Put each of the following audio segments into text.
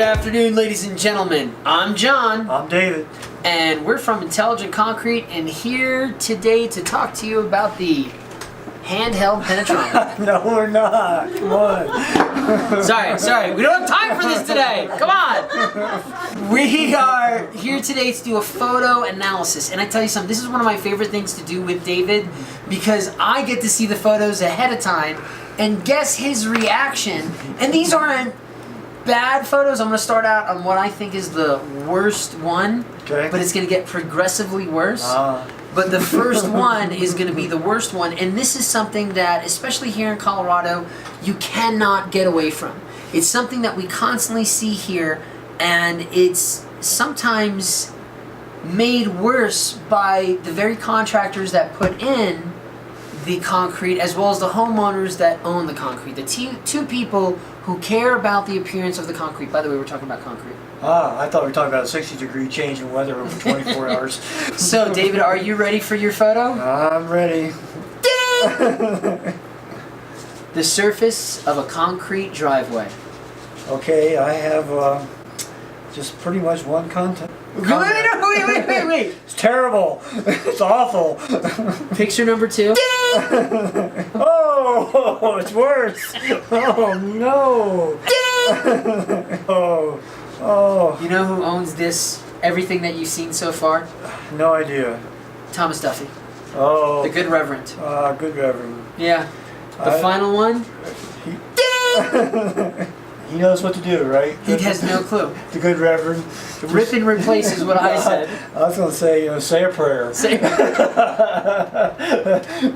afternoon, ladies and gentlemen. I'm John. I'm David. And we're from Intelligent Concrete, and here today to talk to you about the handheld Penetrometer. No, we're not. Come on. Sorry. We don't have time for this today. Come on. We are here today to do a photo analysis. And I tell you something, this is one of my favorite things to do with David because I get to see the photos ahead of time and guess his reaction. And these aren't bad photos. I'm going to start out on what I think is the worst one. Okay. But it's going to get progressively worse. But the first one is going to be the worst one. And this is something that, especially here in Colorado, you cannot get away from. It's something that we constantly see here, and it's sometimes made worse by the very contractors that put in the concrete, as well as the homeowners that own the concrete. The two people who care about the appearance of the concrete. By the way, we're talking about concrete. I thought we were talking about a 60-degree change in weather over 24 hours. So, David, are you ready for your photo? I'm ready. Ding! The surface of a concrete driveway. Okay, I have just pretty much one content. Wait. It's terrible. It's awful. Picture number 2. Ding! Oh, it's worse. Oh, no. Ding! Oh. You know who owns this, everything that you've seen so far? No idea. Thomas Duffy. Oh. The Good Reverend. Good Reverend. Yeah. The final one? Ding! He knows what to do, right? He has no clue. The Good Reverend. Rip and replace is what I said. I was going to say, say a prayer.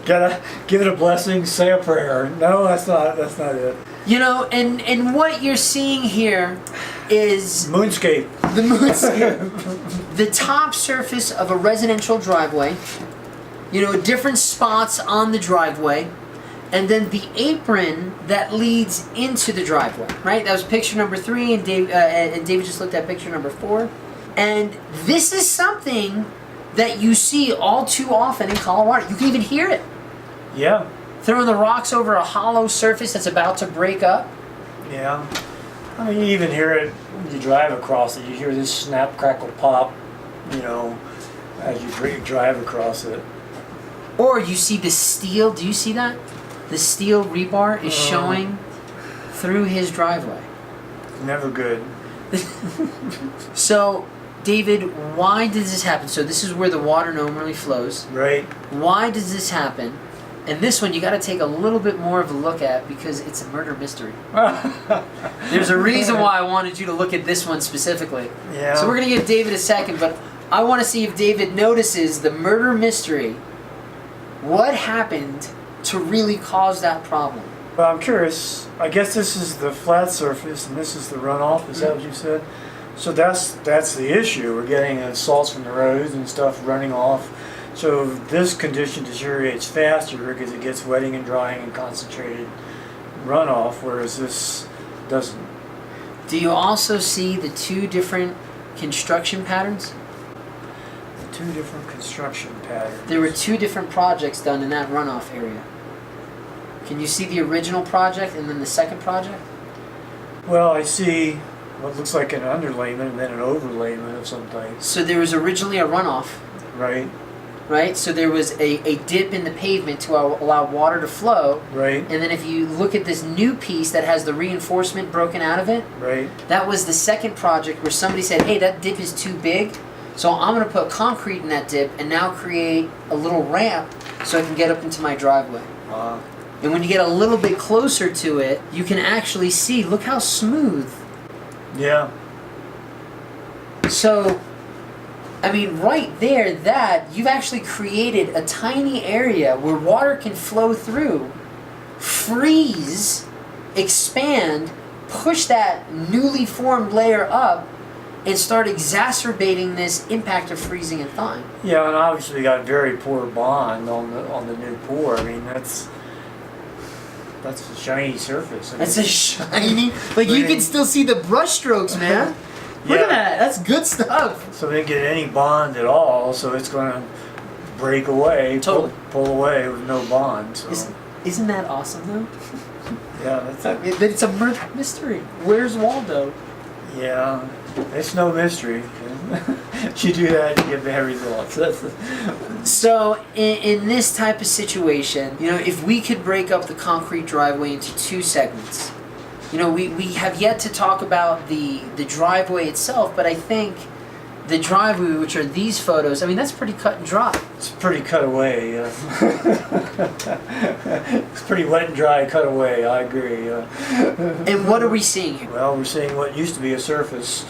Gotta give it a blessing, say a prayer. No, that's not it. You know, and what you're seeing here is Moonscape. the moonscape. The top surface of a residential driveway. You know, different spots on the driveway. And then the apron that leads into the driveway, right? That was picture number 3, and David just looked at picture number 4. And this is something that you see all too often in Colorado. You can even hear it. Yeah. Throwing the rocks over a hollow surface that's about to break up. Yeah. I mean, you even hear it when you drive across it. You hear this snap, crackle, pop, as you drive across it. Or you see the steel. Do you see that? The steel rebar is showing through his driveway. Never good. So, David, why does this happen? So this is where the water normally flows. Right. Why does this happen? And this one you got to take a little bit more of a look at because it's a murder mystery. There's a reason why I wanted you to look at this one specifically. Yeah. So we're going to give David a second, but I want to see if David notices the murder mystery. What happened to really cause that problem? Well, I'm curious. I guess this is the flat surface and this is the runoff. Is that what you said? So that's the issue. We're getting salts from the roads and stuff running off. So this condition deteriorates faster because it gets wetting and drying and concentrated runoff, whereas this doesn't. Do you also see the 2 different construction patterns? The 2 different construction patterns. There were 2 different projects done in that runoff area. Can you see the original project and then the second project? Well, I see what looks like an underlayment and then an overlayment of some type. So there was originally a runoff, right? So there was a dip in the pavement to allow water to flow. Right. And then if you look at this new piece that has the reinforcement broken out of it, right. That was the second project where somebody said, hey, that dip is too big, so I'm going to put concrete in that dip and now create a little ramp so I can get up into my driveway. And when you get a little bit closer to it, you can actually see, look how smooth. Yeah. So, I mean, right there, you've actually created a tiny area where water can flow through, freeze, expand, push that newly formed layer up, and start exacerbating this impact of freezing and thawing. Yeah, and obviously we got very poor bond on the new pour. I mean, that's a shiny surface. That's a shiny, you can still see the brush strokes, man. Look at that, that's good stuff. So they didn't get any bond at all, so it's going to break away, Totally. pull away with no bond. So. Isn't that awesome though? Yeah, that's It's a murder mystery. Where's Waldo? Yeah, it's no mystery. You do that, you get bad results. So in this type of situation, you know, if we could break up the concrete driveway into two segments, you know, we have yet to talk about the driveway itself, but I think the driveway, which are these photos, I mean, that's pretty cut and dry. It's pretty cut away. It's pretty wet and dry cut away, I agree. And what are we seeing here? Well, we're seeing what used to be a surface.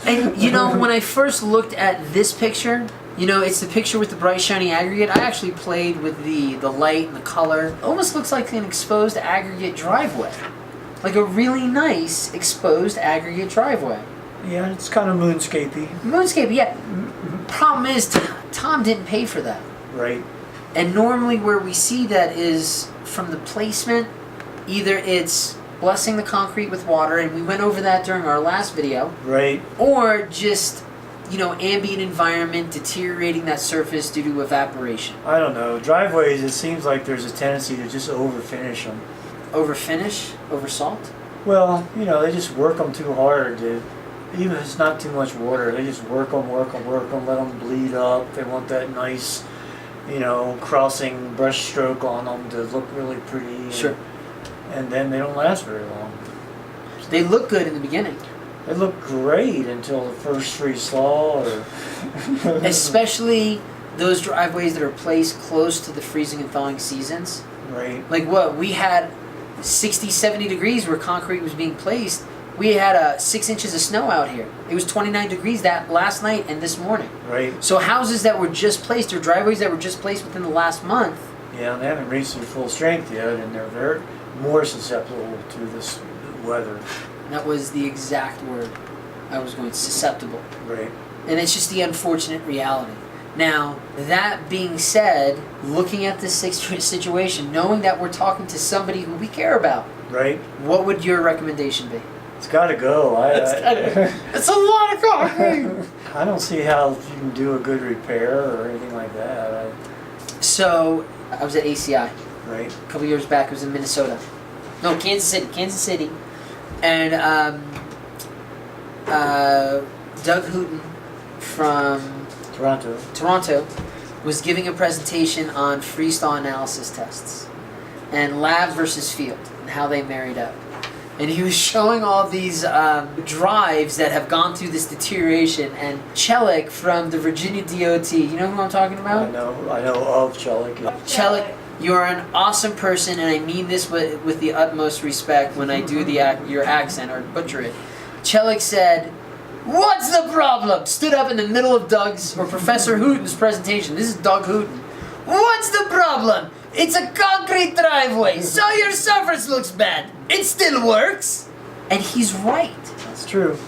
And you know, when I first looked at this picture, you know, it's the picture with the bright shiny aggregate. I actually played with the light and the color. It almost looks like an exposed aggregate driveway. Like a really nice exposed aggregate driveway. Yeah, it's kind of moonscapey. Moonscape, yeah. Problem is, Tom didn't pay for that. Right. And normally where we see that is from the placement, either it's blessing the concrete with water, and we went over that during our last video, Right. or just, you know, ambient environment deteriorating that surface due to evaporation. I don't know. Driveways, it seems like there's a tendency to just over-finish them. Over finish? Over salt? Well, you know, they just work them too hard. Even if it's not too much water, they just work them, let them bleed up. They want that nice, you know, crossing brush stroke on them to look really pretty. Sure. And then they don't last very long. They look good in the beginning. They look great until the first freeze thaw. Especially those driveways that are placed close to the freezing and thawing seasons. Right. Like what? We had 60, 70 degrees where concrete was being placed. We had 6 inches of snow out here. It was 29 degrees that last night and this morning. Right. So houses that were just placed, or driveways that were just placed within the last month. Yeah, they haven't reached their full strength yet, and they're very more susceptible to this weather. That was the exact word I was going, susceptible. Right. And it's just the unfortunate reality. Now, that being said, looking at this situation, knowing that we're talking to somebody who we care about, Right. what would your recommendation be? It's got to go. It's a lot of concrete! I don't see how you can do a good repair or anything like that. So, I was at ACI Right. a couple years back. It was in Minnesota. No, Kansas City. And Doug Hooten from Toronto was giving a presentation on freeze-thaw analysis tests and lab versus field and how they married up. And he was showing all these drives that have gone through this deterioration. And Chelik from the Virginia DOT, you know who I'm talking about? I know of Chelik. Chelik, you're an awesome person, and I mean this with the utmost respect when I do your accent or butcher it. Chelik said, "What's the problem?" Stood up in the middle of Doug's or Professor Hooten's presentation. This is Doug Hooten. "What's the problem? It's a concrete driveway, so your surface looks bad. It still works." And he's right. That's true.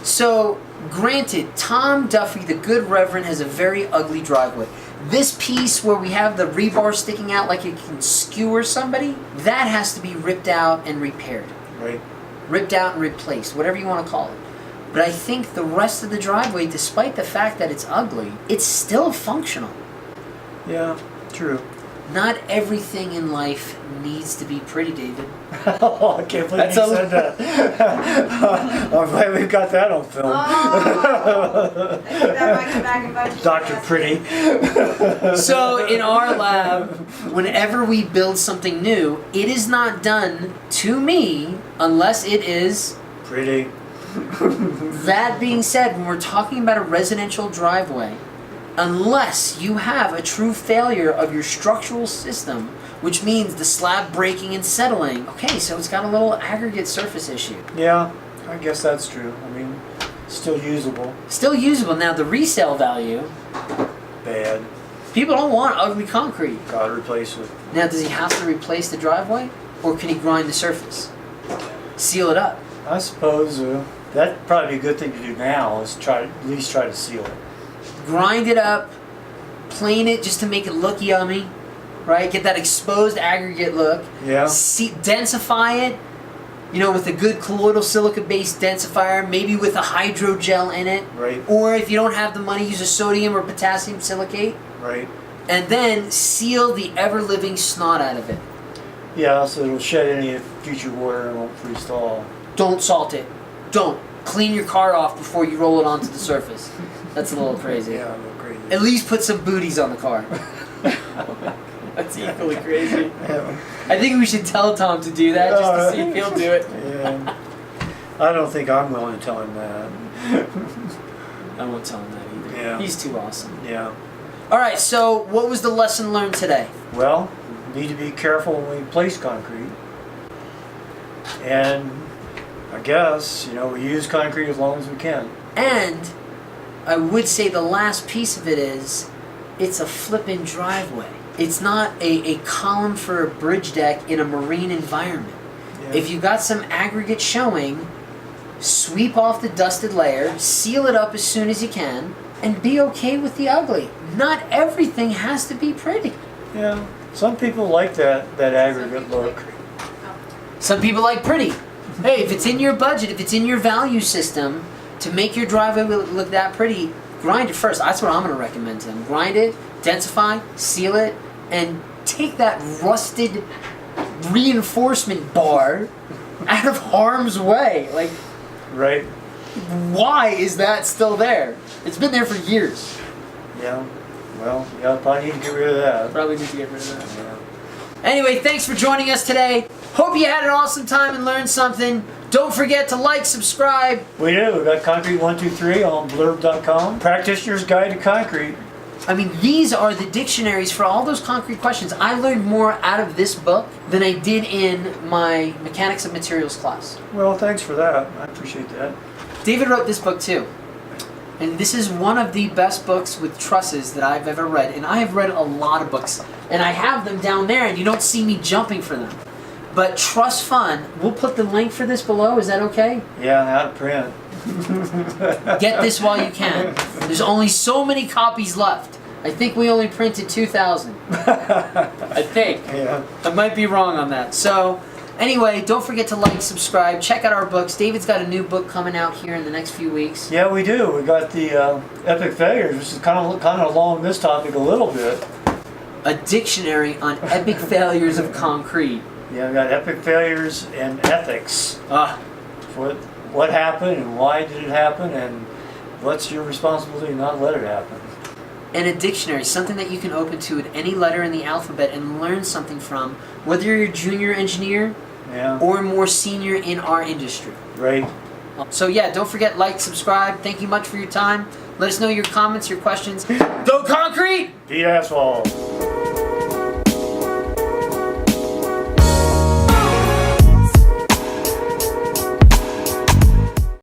So, granted, Tom Duffy, the good reverend, has a very ugly driveway. This piece where we have the rebar sticking out like it can skewer somebody, that has to be ripped out and repaired. Right. Ripped out and replaced, whatever you want to call it. But I think the rest of the driveway, despite the fact that it's ugly, it's still functional. Yeah, true. Not everything in life needs to be pretty, David. Oh, I can't believe you said that. I'm glad we've got that on film. Oh, that might come back and bite you. Dr. Pretty. So in our lab, whenever we build something new, it is not done to me unless it is Pretty. That being said, when we're talking about a residential driveway, unless you have a true failure of your structural system, which means the slab breaking and settling, okay, so it's got a little aggregate surface issue. Yeah, I guess that's true. I mean, still usable. Still usable. Now, the resale value, Bad. people don't want ugly concrete. Gotta replace it. Now, does he have to replace the driveway, or can he grind the surface? Seal it up? I suppose that'd probably be a good thing to do now is at least try to seal it. Grind it up, plane it just to make it look yummy, right? Get that exposed aggregate look. Yeah. Densify it, you know, with a good colloidal silica-based densifier, maybe with a hydrogel in it. Right. Or if you don't have the money, use a sodium or potassium silicate. Right. And then seal the ever-living snot out of it. Yeah, so it'll shed any future water and won't freeze thaw. Don't salt it. Don't. clean your car off before you roll it onto the surface. That's a little crazy. Yeah, a little crazy. At least put some booties on the car. That's equally crazy. Yeah. I think we should tell Tom to do that just to see if he'll do it. Yeah. I don't think I'm willing to tell him that. I won't tell him that either. Yeah. He's too awesome. Yeah. All right, so what was the lesson learned today? Well, we need to be careful when we place concrete. And I guess, we use concrete as long as we can. And I would say the last piece of it is, it's a flippin' driveway. It's not a column for a bridge deck in a marine environment. Yeah. If you got some aggregate showing, sweep off the dusted layer, seal it up as soon as you can, and be okay with the ugly. Not everything has to be pretty. Yeah. Some people like that aggregate look. Some people like pretty. Hey, if it's in your budget, if it's in your value system, to make your driveway look that pretty, grind it first. That's what I'm going to recommend to them. Grind it, densify, seal it, and take that rusted reinforcement bar out of harm's way. Like, Right? why is that still there? It's been there for years. Yeah. Well, probably need to get rid of that. Probably need to get rid of that. Yeah. Anyway, thanks for joining us today. Hope you had an awesome time and learned something. Don't forget to like, subscribe. We do. We got Concrete 123 on blurb.com. Practitioner's Guide to Concrete. I mean, these are the dictionaries for all those concrete questions. I learned more out of this book than I did in my Mechanics of Materials class. Well, thanks for that. I appreciate that. David wrote this book too. And this is one of the best books with trusses that I've ever read. And I have read a lot of books. And I have them down there, and you don't see me jumping for them. But Truss Fun, we'll put the link for this below. Is that okay? Yeah, out of print. Get this while you can. There's only so many copies left. I think we only printed 2,000. I think. Yeah. I might be wrong on that. So, anyway, don't forget to like, subscribe, check out our books. David's got a new book coming out here in the next few weeks. Yeah, we do. We got the Epic Failures, which is kind of along this topic a little bit. A dictionary on epic failures of concrete. Yeah, we got Epic Failures and Ethics. Ah, What happened and why did it happen and what's your responsibility to not let it happen. and a dictionary, something that you can open to at any letter in the alphabet and learn something from, whether you're a junior engineer Yeah. or more senior in our industry. Right. So yeah, don't forget, like, subscribe. Thank you much for your time. Let us know your comments, your questions. Go Concrete! Beat asphalt.